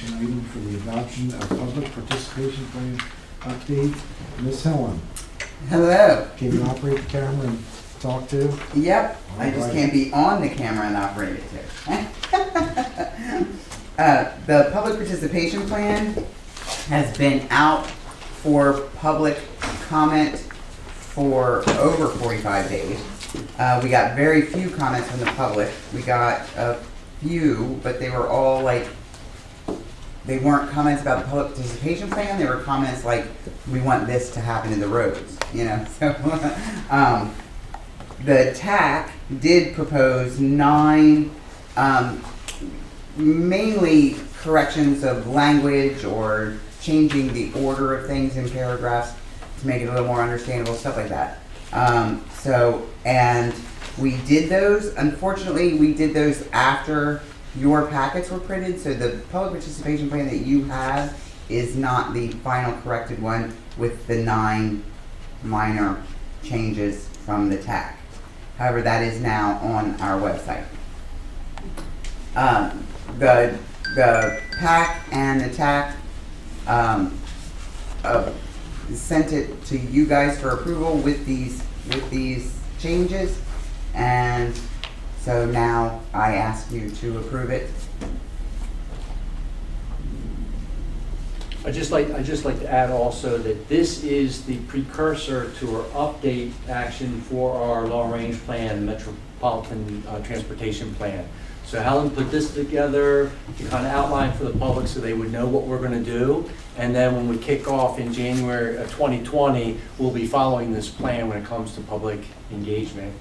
action item for the adoption of public participation plan update. Ms. Helen, Hello. can you operate the camera and talk to? Yep. I just Alright. can't be on the camera and operate it too. The public participation plan has been out for public comment for over 45 days. We got very few comments from the public. We got a few, but they were all like, they weren't comments about the public participation plan. They were comments like, we want this to happen in the roads, you know? So, the TAC did propose 9, mainly corrections of language or changing the order of things in paragraphs to make it a little more understandable, stuff like that. And we did those. Unfortunately, we did those after your packets were printed, so the public participation plan that you have is not the final corrected one with the 9 minor changes from the TAC. However, that is now on our website. The PAC and the TAC sent it to you guys for approval with these changes, and so now I ask you to approve it. I'd just like to add also that this is the precursor to our update action for our long-range plan, metropolitan transportation plan. So Helen put this together to kind of outline for the public so they would know what we're going to do. And then when we kick off in January of 2020, we'll be following this plan when it comes to public engagement.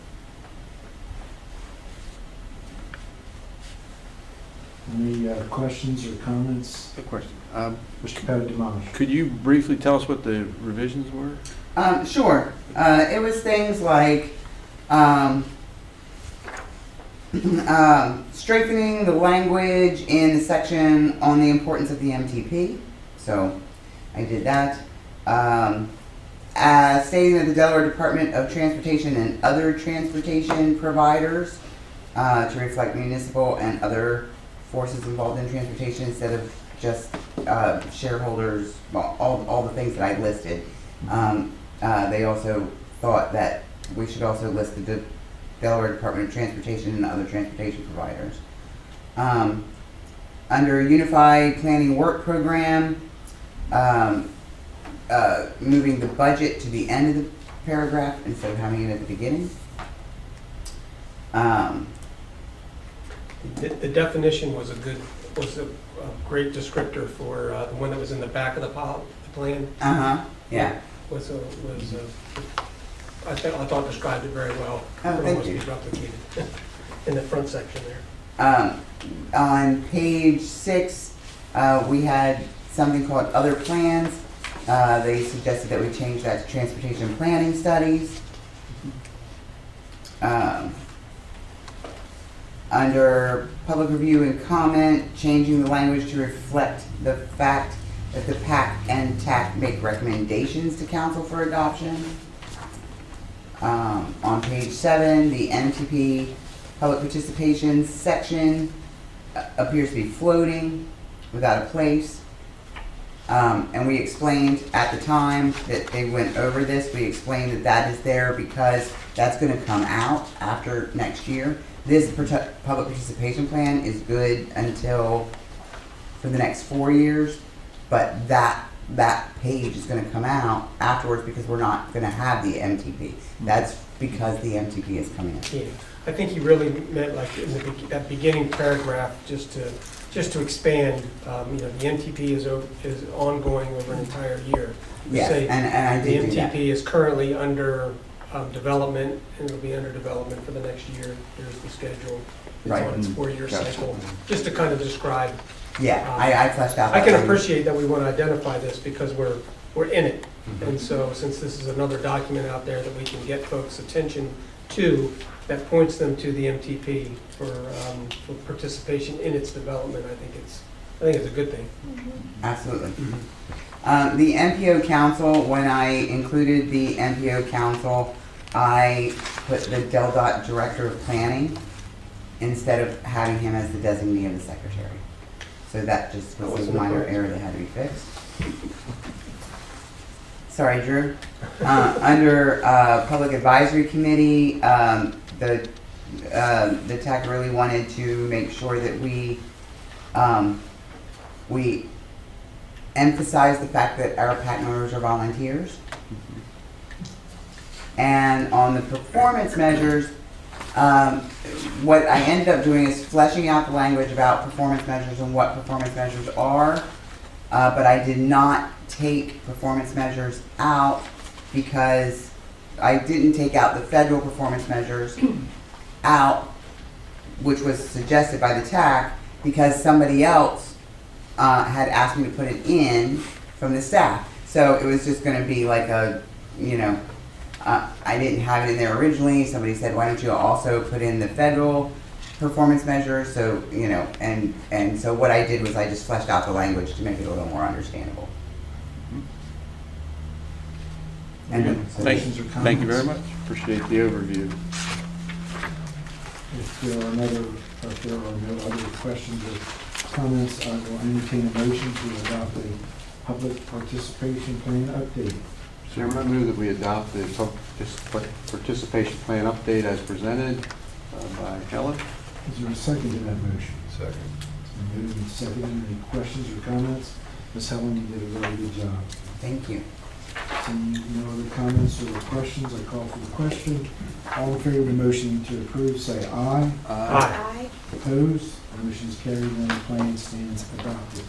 Any questions or comments? Good question. Mr. Pettit-Demange. Could you briefly tell us what the revisions were? Sure. It was things like strengthening the language in the section on the importance of the MTP. So I did that. Stating that the Delaware Department of Transportation and other transportation providers to reflect municipal and other forces involved in transportation instead of just shareholders, well, all the things that I listed. They also thought that we should also list the Delaware Department of Transportation and other transportation providers. Under Unified Planning Work Program, moving the budget to the end of the paragraph instead of having it at the beginning. The definition was a great descriptor for the one that was in the back of the plan. Yeah. I thought described it very well. Oh, thank you. Replicated in the front section there. On page 6, we had something called other plans. They suggested that we change that to transportation planning studies. Under public review and comment, changing the language to reflect the fact that the PAC and TAC make recommendations to council for adoption. On page 7, the MTP public participation section appears to be floating without a place. And we explained at the time that they went over this, we explained that that is there because that's going to come out after next year. This public participation plan is good until for the next 4 years, but that page is going to come out afterwards because we're not going to have the MTP. That's because the MTP is coming in. Yeah, I think he really meant like in that beginning paragraph just to expand. The MTP is ongoing over an entire year. Yes, and I did do the that. MTP is currently under development, and it'll be under development for the next year. Here's the schedule. It's Right. on its 4-year Gotcha. cycle. Just to kind of describe. Yeah, I fleshed out. I can that. appreciate that we want to identify this because we're in it. Mm-hmm. And so since this is another document out there that we can get folks' attention to, that points them to the MTP for participation in its development, I think it's a good thing. Absolutely. The MPO council, when I included the MPO council, I put the DelDOT director of planning instead of having him as the designee of the secretary. So that just That was a wasn't minor correct. error that had to be fixed. Sorry, Drew. Under Public Advisory Committee, the TAC really wanted to make sure that we emphasize the fact that our patent owners are volunteers. And on the performance measures, what I ended up doing is fleshing out the language about performance measures and what performance measures are, but I did not take performance measures out because I didn't take out the federal performance measures out, which was suggested by the TAC, because somebody else had asked me to put it in from the staff. So it was just gonna be like a, you know, I didn't have it in there originally. Somebody said, why don't you also put in the federal performance measures? So, you know, and so what I did was I just fleshed out the language to make it a little more understandable. And so Questions or Thank you very comments? much. Appreciate the overview. If there are no other questions or comments, I will entertain a motion to adopt a public participation plan update. Chairman, I move that we adopt the participation plan update as presented by Helen. Is there a second to that motion? Second. It's been moved and seconded. Any questions or comments? Ms. Helen, you did a very good job. thank you. Seeing no other comments or questions, I call for the question. All in favor of the motion to approve, say aye. Aye. Opposed? The motion is carried and the plan stands adopted.